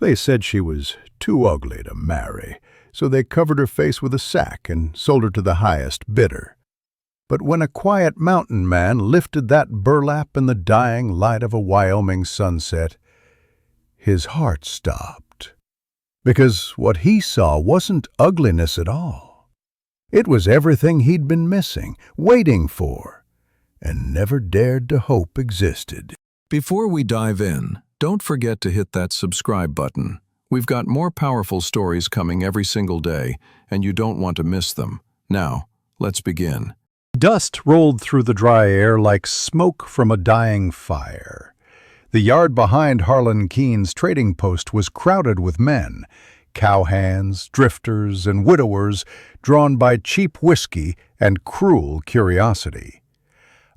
They said she was too ugly to marry, so they covered her face with a sack and sold her to the highest bidder. But when a quiet mountain man lifted that burlap in the dying light of a Wyoming sunset, his heart stopped. Because what he saw wasn't ugliness at all. It was everything he'd been missing, waiting for, and never dared to hope existed. Before we dive in, don't forget to hit that subscribe button. We've got more powerful stories coming every single day, and you don't want to miss them. Now, let's begin. Dust rolled through the dry air like smoke from a dying fire. The yard behind Harlan Keene's trading post was crowded with men, cowhands, drifters, and widowers drawn by cheap whiskey and cruel curiosity.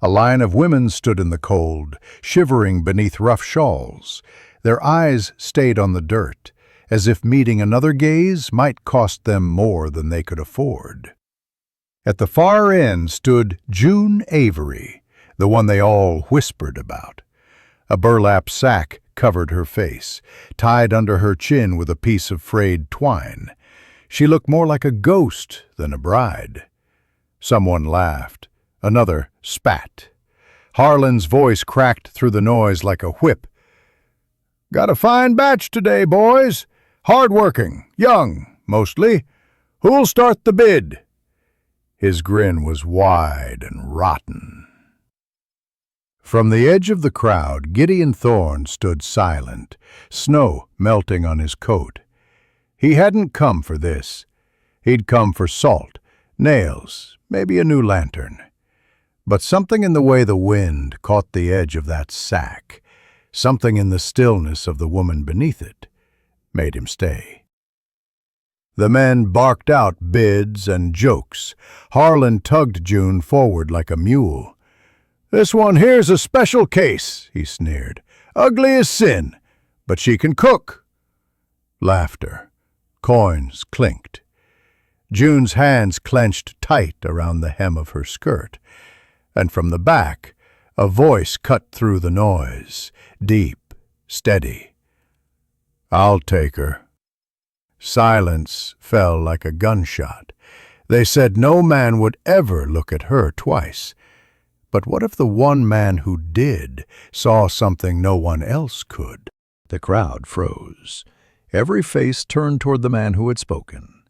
A line of women stood in the cold, shivering beneath rough shawls. Their eyes stayed on the dirt, as if meeting another gaze might cost them more than they could afford. At the far end stood June Avery, the one they all whispered about. A burlap sack covered her face, tied under her chin with a piece of frayed twine. She looked more like a ghost than a bride. Someone laughed. Another spat. Harlan's voice cracked through the noise like a whip. "Got a fine batch today, boys. Hard-working, young, mostly. Who'll start the bid?" His grin was wide and rotten. From the edge of the crowd, Gideon Thorne stood silent, snow melting on his coat. He hadn't come for this. He'd come for salt, nails, maybe a new lantern. But something in the way the wind caught the edge of that sack, something in the stillness of the woman beneath it, made him stay. The men barked out bids and jokes. Harlan tugged June forward like a mule. "This one here's a special case," he sneered. "Ugly as sin, but she can cook." Laughter. Coins clinked. June's hands clenched tight around the hem of her skirt, and from the back, a voice cut through the noise, deep, steady. "I'll take her." Silence fell like a gunshot. They said no man would ever look at her twice. But what if the one man who did saw something no one else could? The crowd froze. Every face turned toward the man who had spoken.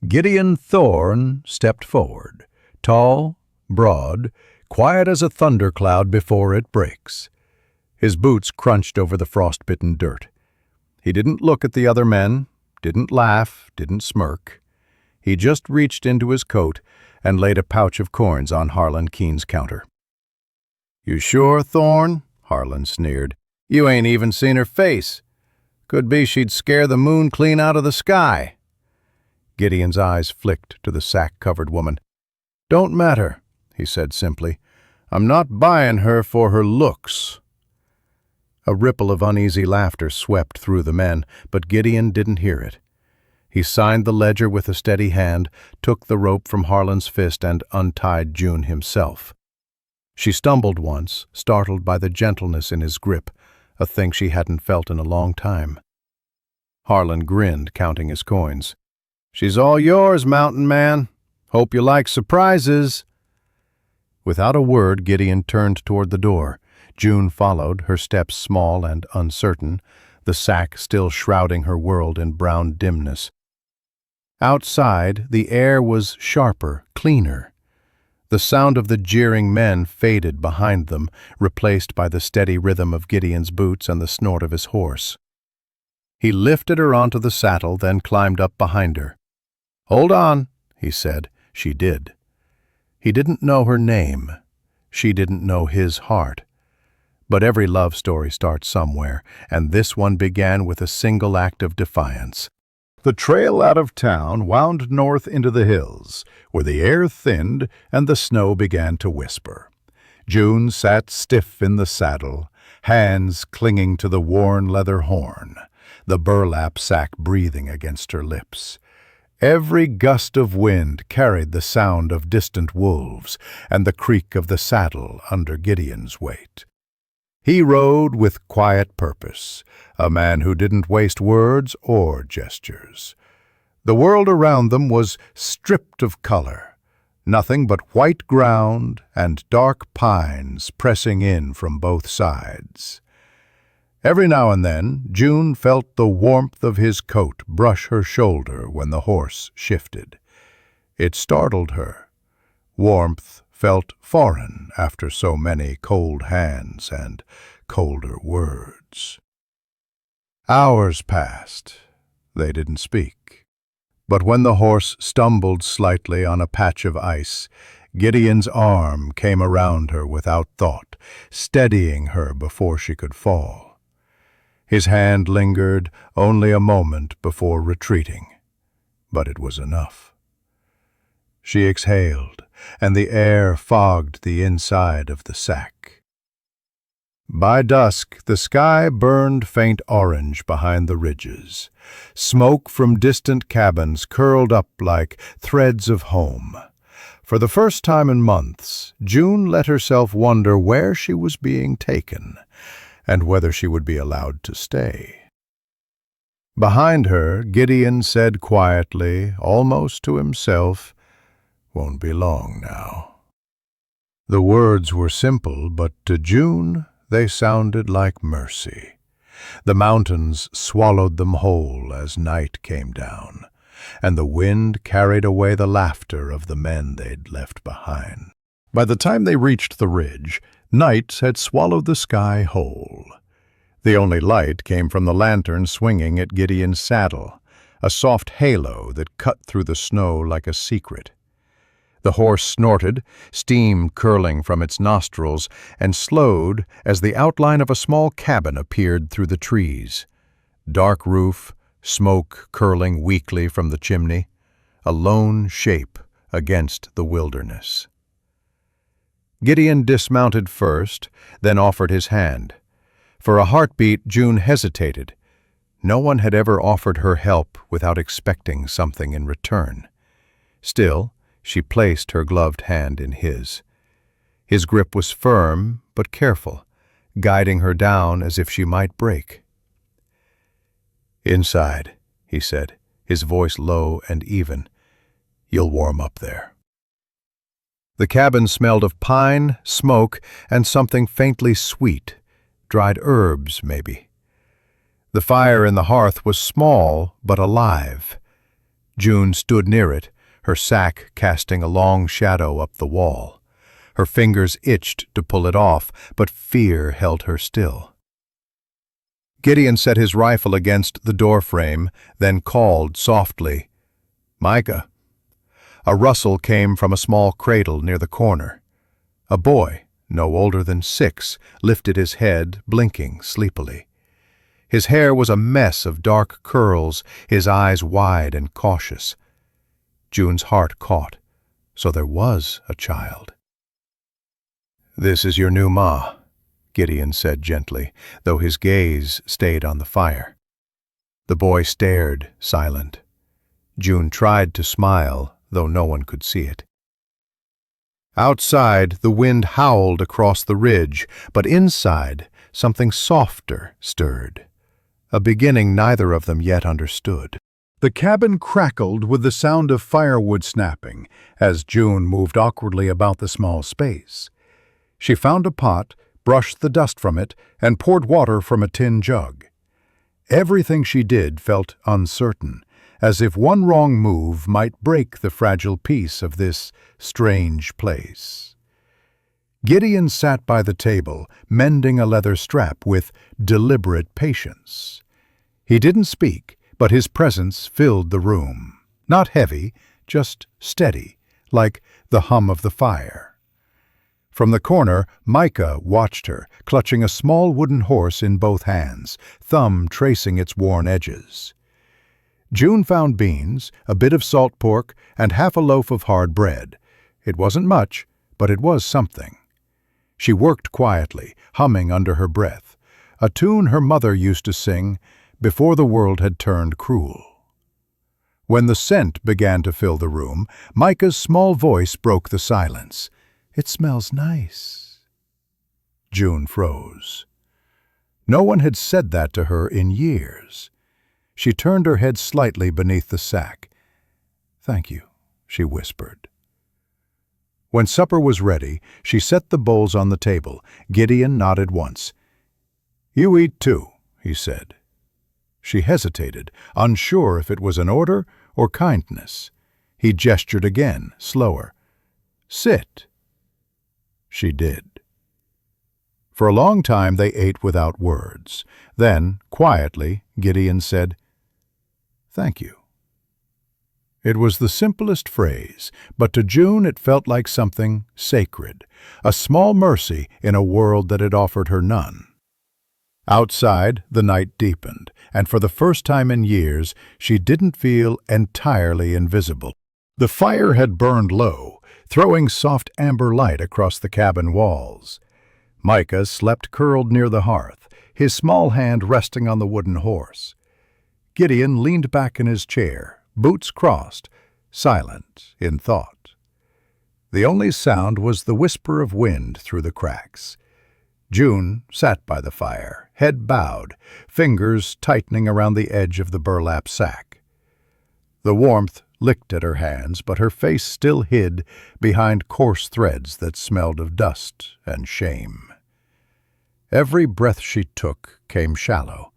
Gideon Thorne stepped forward, tall, broad, quiet as a thundercloud before it breaks. His boots crunched over the frost-bitten dirt. He didn't look at the other men, didn't laugh, didn't smirk. He just reached into his coat and laid a pouch of coins on Harlan Keene's counter. "You sure, Thorne?" Harlan sneered. "You ain't even seen her face. Could be she'd scare the moon clean out of the sky." Gideon's eyes flicked to the sack-covered woman. "Don't matter," he said simply. "I'm not buying her for her looks." A ripple of uneasy laughter swept through the men, but Gideon didn't hear it. He signed the ledger with a steady hand, took the rope from Harlan's fist, and untied June himself. She stumbled once, startled by the gentleness in his grip, a thing she hadn't felt in a long time. Harlan grinned, counting his coins. "She's all yours, mountain man. Hope you like surprises." Without a word, Gideon turned toward the door. June followed, her steps small and uncertain, the sack still shrouding her world in brown dimness. Outside, the air was sharper, cleaner. The sound of the jeering men faded behind them, replaced by the steady rhythm of Gideon's boots and the snort of his horse. He lifted her onto the saddle, then climbed up behind her. "Hold on," he said. She did. He didn't know her name. She didn't know his heart. But every love story starts somewhere, and this one began with a single act of defiance. The trail out of town wound north into the hills, where the air thinned and the snow began to whisper. June sat stiff in the saddle, hands clinging to the worn leather horn, the burlap sack breathing against her lips. Every gust of wind carried the sound of distant wolves and the creak of the saddle under Gideon's weight. He rode with quiet purpose, a man who didn't waste words or gestures. The world around them was stripped of color, nothing but white ground and dark pines pressing in from both sides. Every now and then, June felt the warmth of his coat brush her shoulder when the horse shifted. It startled her. Warmth felt foreign after so many cold hands and colder words. Hours passed. They didn't speak. But when the horse stumbled slightly on a patch of ice, Gideon's arm came around her without thought, steadying her before she could fall. His hand lingered only a moment before retreating, but it was enough. She exhaled, and the air fogged the inside of the sack. By dusk, the sky burned faint orange behind the ridges. Smoke from distant cabins curled up like threads of home. For the first time in months, June let herself wonder where she was being taken, and whether she would be allowed to stay. Behind her, Gideon said quietly, almost to himself, "Won't be long now." The words were simple, but to June they sounded like mercy. The mountains swallowed them whole as night came down, and the wind carried away the laughter of the men they'd left behind. By the time they reached the ridge, night had swallowed the sky whole. The only light came from the lantern swinging at Gideon's saddle, a soft halo that cut through the snow like a secret. The horse snorted, steam curling from its nostrils, and slowed as the outline of a small cabin appeared through the trees. Dark roof, smoke curling weakly from the chimney, a lone shape against the wilderness. Gideon dismounted first, then offered his hand. For a heartbeat, June hesitated. No one had ever offered her help without expecting something in return. Still, she placed her gloved hand in his. His grip was firm but careful, guiding her down as if she might break. "Inside," he said, his voice low and even. "You'll warm up there." The cabin smelled of pine, smoke, and something faintly sweet, dried herbs, maybe. The fire in the hearth was small but alive. June stood near it, her sack casting a long shadow up the wall. Her fingers itched to pull it off, but fear held her still. Gideon set his rifle against the doorframe, then called softly, "Micah." A rustle came from a small cradle near the corner. A boy, no older than 6, lifted his head, blinking sleepily. His hair was a mess of dark curls, his eyes wide and cautious. June's heart caught. So there was a child. "This is your new ma," Gideon said gently, though his gaze stayed on the fire. The boy stared, silent. June tried to smile, though no one could see it. Outside, the wind howled across the ridge, but inside, something softer stirred. A beginning neither of them yet understood. The cabin crackled with the sound of firewood snapping as June moved awkwardly about the small space. She found a pot, brushed the dust from it, and poured water from a tin jug. Everything she did felt uncertain, as if one wrong move might break the fragile peace of this strange place. Gideon sat by the table, mending a leather strap with deliberate patience. He didn't speak, but his presence filled the room. Not heavy, just steady, like the hum of the fire. From the corner, Micah watched her, clutching a small wooden horse in both hands, thumb tracing its worn edges. June found beans, a bit of salt pork, and half a loaf of hard bread. It wasn't much, but it was something. She worked quietly, humming under her breath, a tune her mother used to sing before the world had turned cruel. When the scent began to fill the room, Micah's small voice broke the silence. "It smells nice." June froze. No one had said that to her in years. She turned her head slightly beneath the sack. "Thank you," she whispered. When supper was ready, she set the bowls on the table. Gideon nodded once. "You eat too," he said. She hesitated, unsure if it was an order or kindness. He gestured again, slower. "Sit." She did. For a long time they ate without words. Then, quietly, Gideon said, "Thank you." It was the simplest phrase, but to June it felt like something sacred, a small mercy in a world that had offered her none. Outside, the night deepened, and for the first time in years, she didn't feel entirely invisible. The fire had burned low, throwing soft amber light across the cabin walls. Micah slept curled near the hearth, his small hand resting on the wooden horse. Gideon leaned back in his chair, boots crossed, silent in thought. The only sound was the whisper of wind through the cracks. June sat by the fire, head bowed, fingers tightening around the edge of the burlap sack. The warmth licked at her hands, but her face still hid behind coarse threads that smelled of dust and shame. Every breath she took came shallow,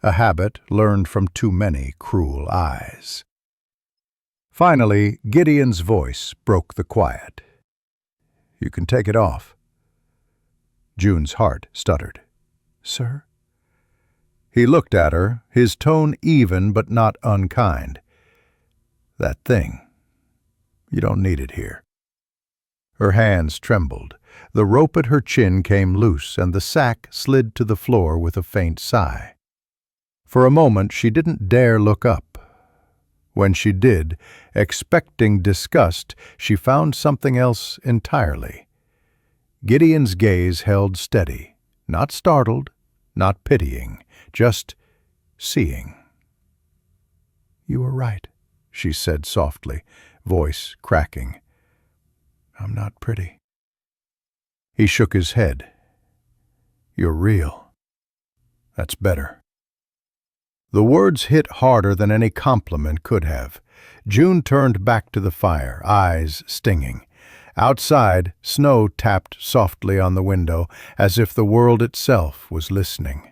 a habit learned from too many cruel eyes. Finally, Gideon's voice broke the quiet. "You can take it off." June's heart stuttered. "Sir?" He looked at her, his tone even but not unkind. "That thing. You don't need it here." Her hands trembled. The rope at her chin came loose, and the sack slid to the floor with a faint sigh. For a moment she didn't dare look up. When she did, expecting disgust, she found something else entirely. Gideon's gaze held steady, not startled, not pitying, just seeing. "You were right," she said softly, voice cracking. "I'm not pretty." He shook his head. "You're real. That's better." The words hit harder than any compliment could have. June turned back to the fire, eyes stinging. Outside, snow tapped softly on the window, as if the world itself was listening.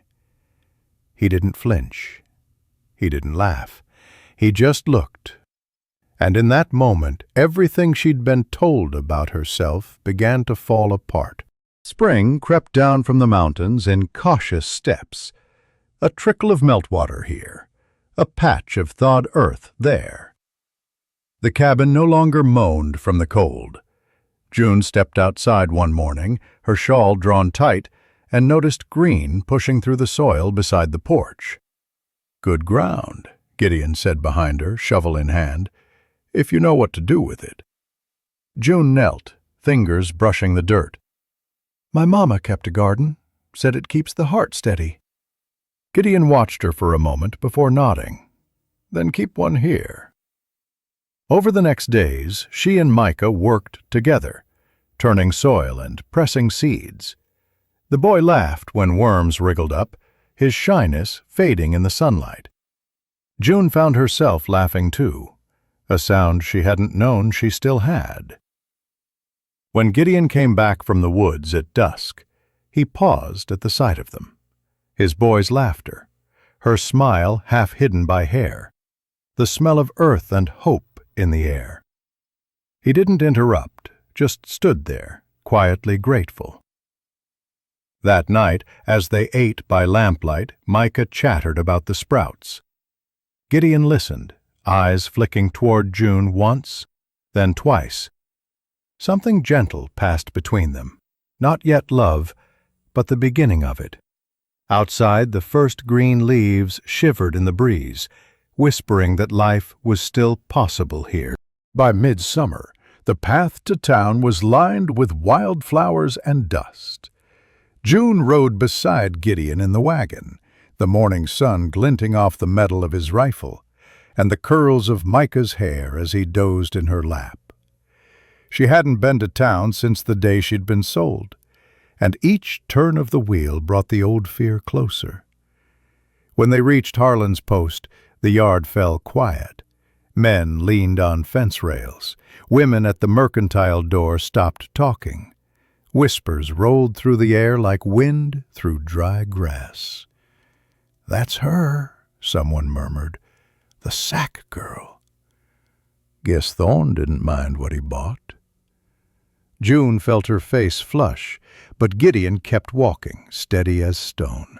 He didn't flinch. He didn't laugh. He just looked. And in that moment, everything she'd been told about herself began to fall apart. Spring crept down from the mountains in cautious steps. A trickle of meltwater here, a patch of thawed earth there. The cabin no longer moaned from the cold. June stepped outside one morning, her shawl drawn tight, and noticed green pushing through the soil beside the porch. "Good ground," Gideon said behind her, shovel in hand, "if you know what to do with it." June knelt, fingers brushing the dirt. "My mama kept a garden, said it keeps the heart steady." Gideon watched her for a moment before nodding. "Then keep one here." Over the next days, she and Micah worked together, turning soil and pressing seeds. The boy laughed when worms wriggled up, his shyness fading in the sunlight. June found herself laughing too, a sound she hadn't known she still had. When Gideon came back from the woods at dusk, he paused at the sight of them. His boy's laughter, her smile half hidden by hair, the smell of earth and hope in the air. He didn't interrupt, just stood there, quietly grateful. That night, as they ate by lamplight, Micah chattered about the sprouts. Gideon listened, eyes flicking toward June once, then twice. Something gentle passed between them, not yet love, but the beginning of it. Outside, the first green leaves shivered in the breeze, whispering that life was still possible here. By midsummer, the path to town was lined with wildflowers and dust. June rode beside Gideon in the wagon, the morning sun glinting off the metal of his rifle, and the curls of Micah's hair as he dozed in her lap. She hadn't been to town since the day she'd been sold, and each turn of the wheel brought the old fear closer. When they reached Harlan's post, the yard fell quiet. Men leaned on fence rails. Women at the mercantile door stopped talking. Whispers rolled through the air like wind through dry grass. "That's her," someone murmured. "The sack girl." Guess Thorne didn't mind what he bought. June felt her face flush, but Gideon kept walking, steady as stone.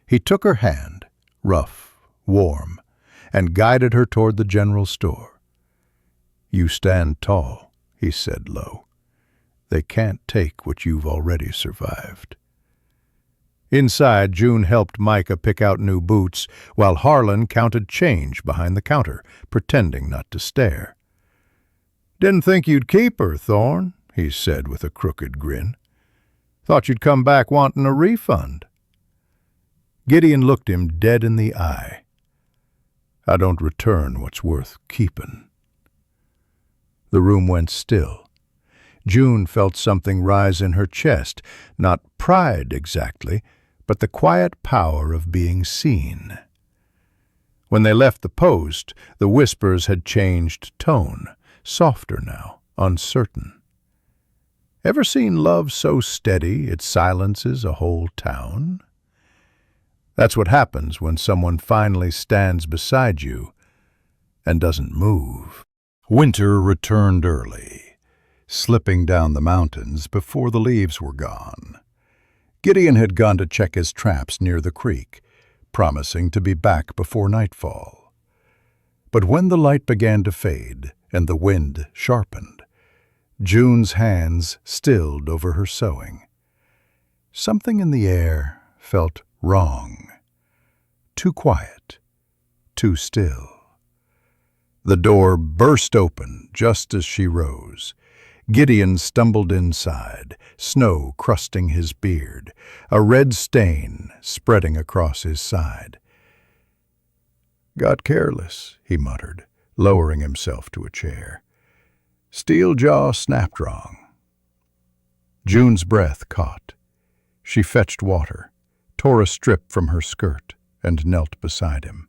He took her hand, rough, warm, and guided her toward the general store. "You stand tall," he said low. "They can't take what you've already survived." Inside, June helped Micah pick out new boots, while Harlan counted change behind the counter, pretending not to stare. "Didn't think you'd keep her, Thorne," he said with a crooked grin. "Thought you'd come back wanting a refund." Gideon looked him dead in the eye. "I don't return what's worth keepin'." The room went still. June felt something rise in her chest, not pride exactly, but the quiet power of being seen. When they left the post, the whispers had changed tone, softer now, uncertain. Ever seen love so steady it silences a whole town? That's what happens when someone finally stands beside you and doesn't move. Winter returned early, slipping down the mountains before the leaves were gone. Gideon had gone to check his traps near the creek, promising to be back before nightfall. But when the light began to fade and the wind sharpened, June's hands stilled over her sewing. Something in the air felt wrong. Too quiet, too still. The door burst open just as she rose. Gideon stumbled inside, snow crusting his beard, a red stain spreading across his side. "Got careless," he muttered, lowering himself to a chair. "Steel jaw snapped wrong." June's breath caught. She fetched water, tore a strip from her skirt, and knelt beside him.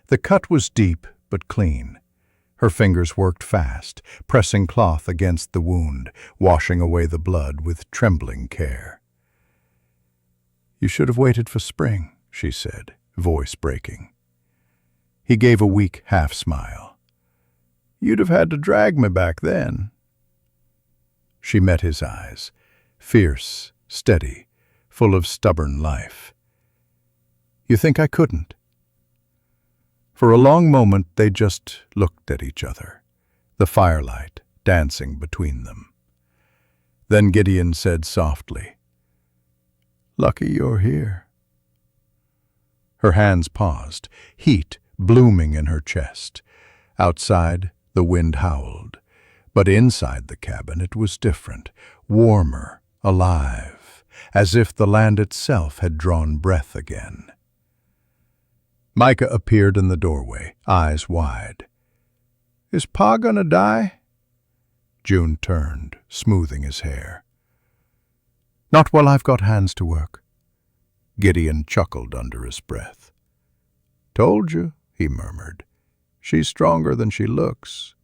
The cut was deep but clean. Her fingers worked fast, pressing cloth against the wound, washing away the blood with trembling care. "You should have waited for spring," she said, voice breaking. He gave a weak half-smile. "You'd have had to drag me back then." She met his eyes, fierce, steady, full of stubborn life. "You think I couldn't?" For a long moment they just looked at each other, the firelight dancing between them. Then Gideon said softly, "Lucky you're here." Her hands paused, heat blooming in her chest. Outside, the wind howled, but inside the cabin it was different, warmer, alive, as if the land itself had drawn breath again. Micah appeared in the doorway, eyes wide. "Is Pa gonna die?" June turned, smoothing his hair. "Not while I've got hands to work." Gideon chuckled under his breath. "Told you," he murmured. "She's stronger than she looks."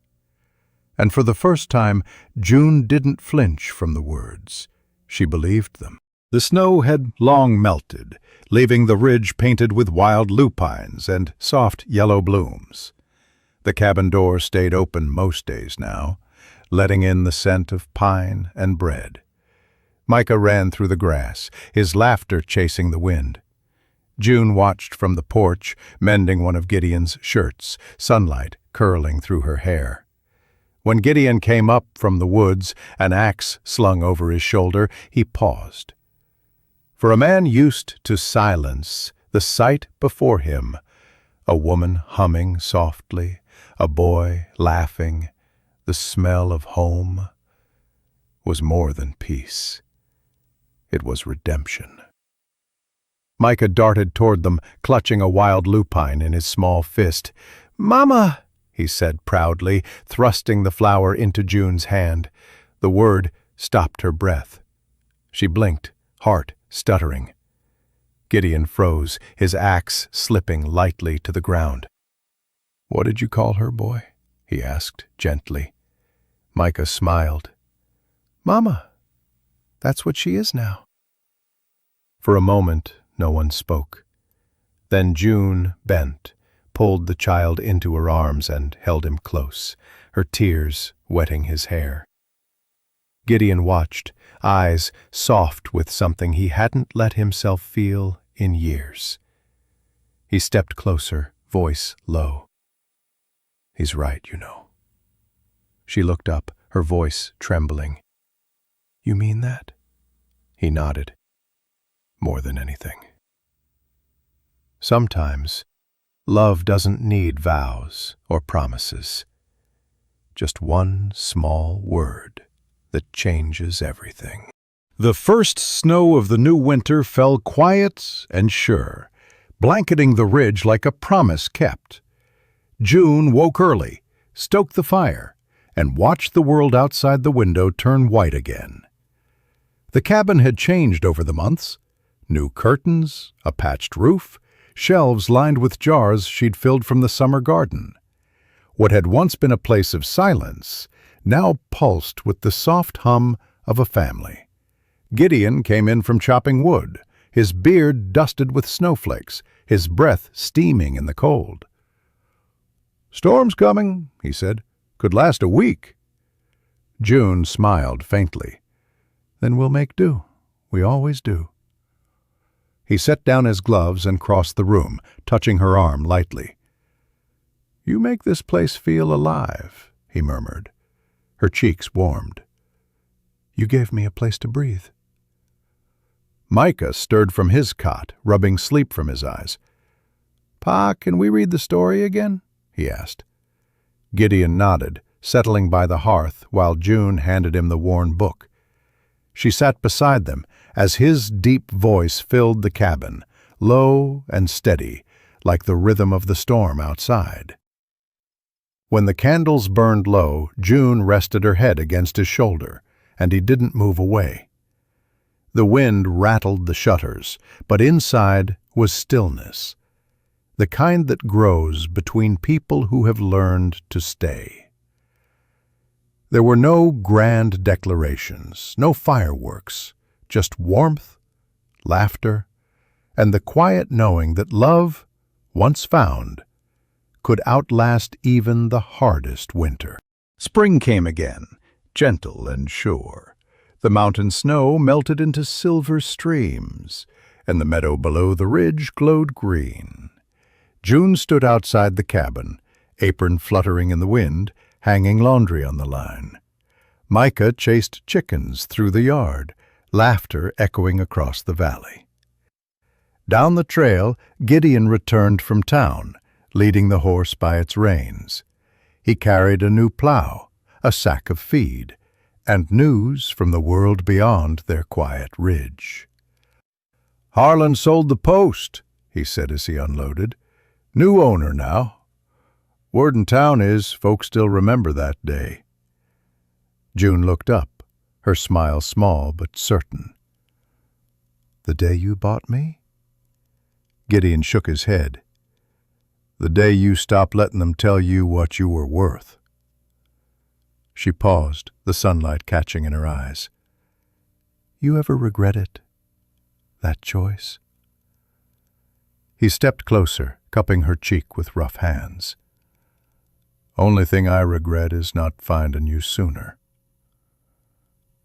And for the first time, June didn't flinch from the words. She believed them. The snow had long melted, leaving the ridge painted with wild lupines and soft yellow blooms. The cabin door stayed open most days now, letting in the scent of pine and bread. Micah ran through the grass, his laughter chasing the wind. June watched from the porch, mending one of Gideon's shirts, sunlight curling through her hair. When Gideon came up from the woods, an axe slung over his shoulder, he paused. For a man used to silence, the sight before him, a woman humming softly, a boy laughing, the smell of home, was more than peace. It was redemption. Micah darted toward them, clutching a wild lupine in his small fist. "Mama!" he said proudly, thrusting the flower into June's hand. The word stopped her breath. She blinked, heart stuttering. Gideon froze, his axe slipping lightly to the ground. "What did you call her, boy?" he asked gently. Micah smiled. "Mama, that's what she is now." For a moment, no one spoke. Then June bent, pulled the child into her arms and held him close, her tears wetting his hair. Gideon watched, eyes soft with something he hadn't let himself feel in years. He stepped closer, voice low. "He's right, you know." She looked up, her voice trembling. "You mean that?" He nodded. "More than anything. Sometimes, love doesn't need vows or promises. Just one small word that changes everything." The first snow of the new winter fell quiet and sure, blanketing the ridge like a promise kept. June woke early, stoked the fire, and watched the world outside the window turn white again. The cabin had changed over the months. New curtains, a patched roof, shelves lined with jars she'd filled from the summer garden. What had once been a place of silence now pulsed with the soft hum of a family. Gideon came in from chopping wood, his beard dusted with snowflakes, his breath steaming in the cold. "Storm's coming," he said. "Could last a week." June smiled faintly. "Then we'll make do. We always do." He set down his gloves and crossed the room, touching her arm lightly. "You make this place feel alive," he murmured. Her cheeks warmed. "You gave me a place to breathe." Micah stirred from his cot, rubbing sleep from his eyes. "Pa, can we read the story again?" he asked. Gideon nodded, settling by the hearth while June handed him the worn book. She sat beside them as his deep voice filled the cabin, low and steady, like the rhythm of the storm outside. When the candles burned low, June rested her head against his shoulder, and he didn't move away. The wind rattled the shutters, but inside was stillness, the kind that grows between people who have learned to stay. There were no grand declarations, no fireworks, just warmth, laughter, and the quiet knowing that love, once found, could outlast even the hardest winter. Spring came again, gentle and sure. The mountain snow melted into silver streams, and the meadow below the ridge glowed green. June stood outside the cabin, apron fluttering in the wind, hanging laundry on the line. Micah chased chickens through the yard, laughter echoing across the valley. Down the trail, Gideon returned from town, leading the horse by its reins. He carried a new plow, a sack of feed, and news from the world beyond their quiet ridge. "Harlan sold the post," he said as he unloaded. "New owner now. Word in town is folks still remember that day." June looked up, her smile small but certain. "The day you bought me?" Gideon shook his head. "The day you stopped letting them tell you what you were worth." She paused, the sunlight catching in her eyes. "You ever regret it? That choice?" He stepped closer, cupping her cheek with rough hands. "Only thing I regret is not finding you sooner."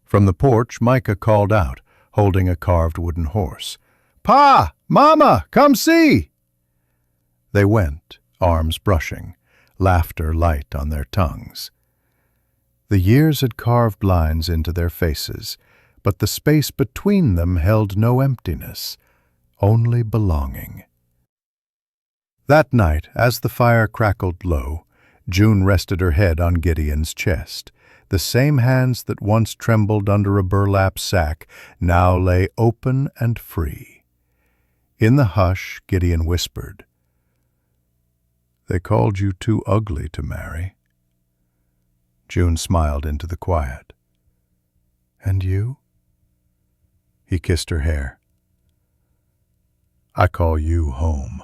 From the porch, Micah called out, holding a carved wooden horse. "Pa! Mama! Come see!" They went, arms brushing, laughter light on their tongues. The years had carved lines into their faces, but the space between them held no emptiness, only belonging. That night, as the fire crackled low, June rested her head on Gideon's chest. The same hands that once trembled under a burlap sack now lay open and free. In the hush, Gideon whispered, "They called you too ugly to marry." June smiled into the quiet. "And you?" He kissed her hair. I call you home.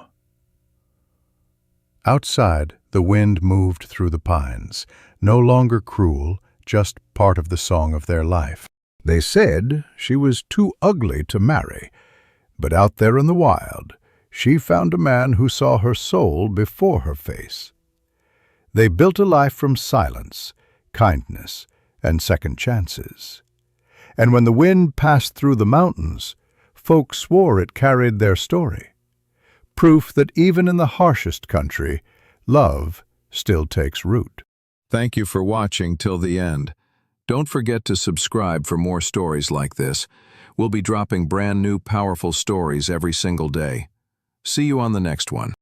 Outside, the wind moved through the pines, no longer cruel, just part of the song of their life. They said she was too ugly to marry, but out there in the wild, she found a man who saw her soul before her face. They built a life from silence, kindness, and second chances. And when the wind passed through the mountains, folk swore it carried their story. Proof that even in the harshest country, love still takes root. Thank you for watching till the end. Don't forget to subscribe for more stories like this. We'll be dropping brand new powerful stories every single day. See you on the next one.